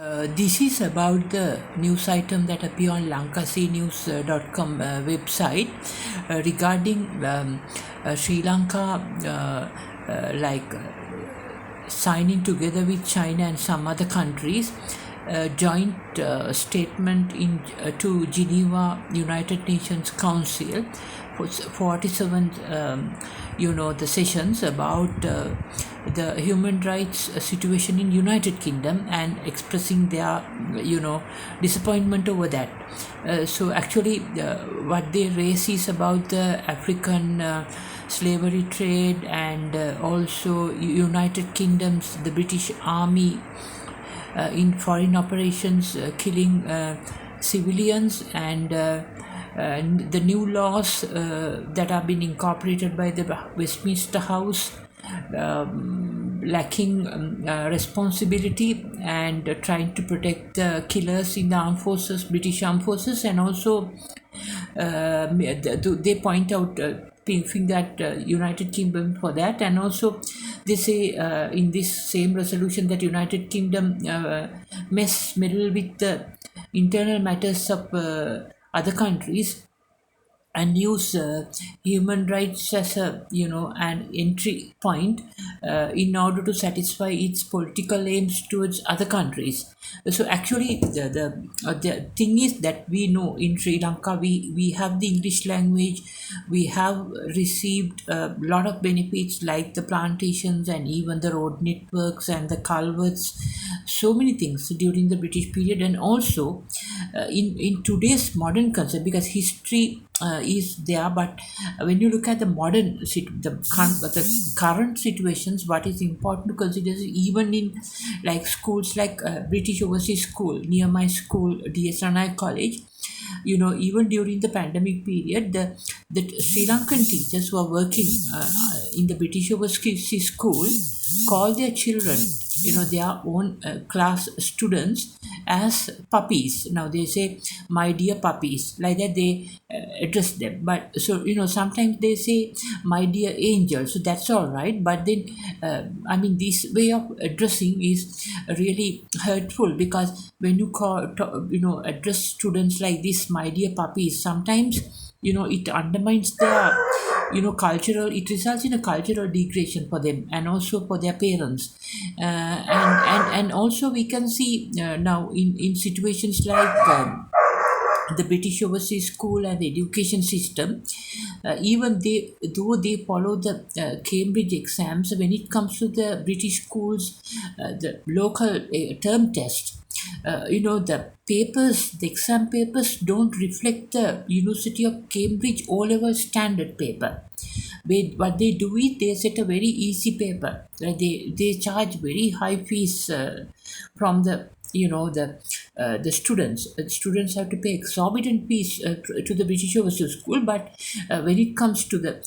This is about the news item that appear on lankacnews.com website regarding Sri Lanka like signing together with China and some other countries joint statement in to Geneva United Nations Council for 47th the sessions about the human rights situation in United Kingdom and expressing their disappointment over that. So actually what they raise is about the African slavery trade and also United Kingdom's the British Army in foreign operations killing civilians and the new laws that have been incorporated by the Westminster House lacking responsibility and trying to protect the killers in the armed forces, British armed forces, and also they point out think that United Kingdom for that, and also they say in this same resolution that United Kingdom meddle with the internal matters of other countries and use human rights as a an entry point in order to satisfy its political aims towards other countries. So actually the thing is that we know in Sri Lanka we have the English language, we have received a lot of benefits like the plantations and even the road networks and the culverts, so many things during the British period, and also in today's modern concept, because history is there, but when you look at the modern the current situations, what is important to consider is even in like schools like British Overseas School near my school, DS Ranai College, even during the pandemic period, the Sri Lankan teachers who are working in the British Overseas School call their children, their own class students, as puppies. Now they say, "My dear puppies," like that they address them. But so sometimes they say, "My dear angel," so that's all right. But then this way of addressing is really hurtful, because when you address students like this, "My dear puppies," sometimes it undermines their cultural, it results in a cultural degradation for them and also for their parents, and also we can see now in situations like the British Overseas School and the education system, even though they follow the Cambridge exams, when it comes to the British schools, the local term test, the exam papers don't reflect the University of Cambridge O-level standard paper. What they do is they set a very easy paper. They charge very high fees from the students. Students have to pay exorbitant fees to the British Overseas School, but when it comes to the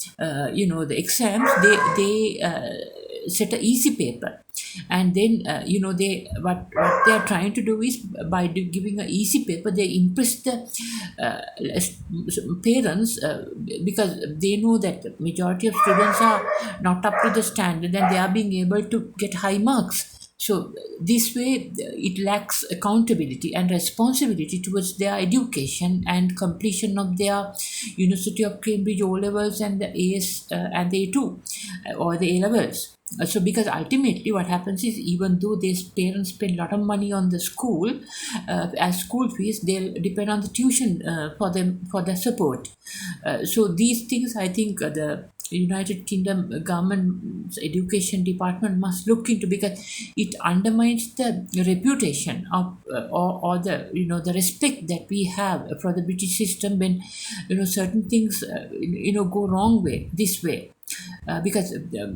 exams, they set a easy paper, and then they what they are trying to do is by giving an easy paper, they impress the parents, because they know that the majority of students are not up to the standard and they are being able to get high marks. So this way it lacks accountability and responsibility towards their education and completion of their University of Cambridge O levels and the AS and the A2 or the A levels. So because ultimately what happens is, even though these parents spend a lot of money on the school as school fees, they'll depend on the tuition for them for their support. So these things, I think the United Kingdom government's education department must look into, because it undermines the reputation of or the the respect that we have for the British system when certain things go wrong way this way. Because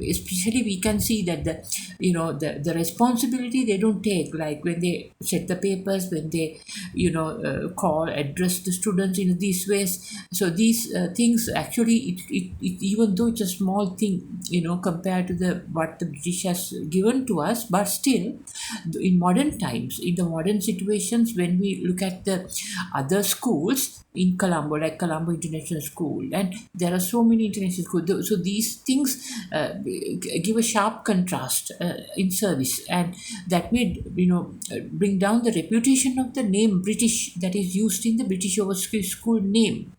especially we can see that the responsibility they don't take, like when they set the papers, when they call address the students in these ways. So these things actually it even though it's a small thing compared to the what the British has given to us, but still in modern times, in the modern situations, when we look at the other schools, in Colombo, like Colombo International School, and there are so many international schools. So these things give a sharp contrast in service, and that may bring down the reputation of the name British that is used in the British Overseas School name.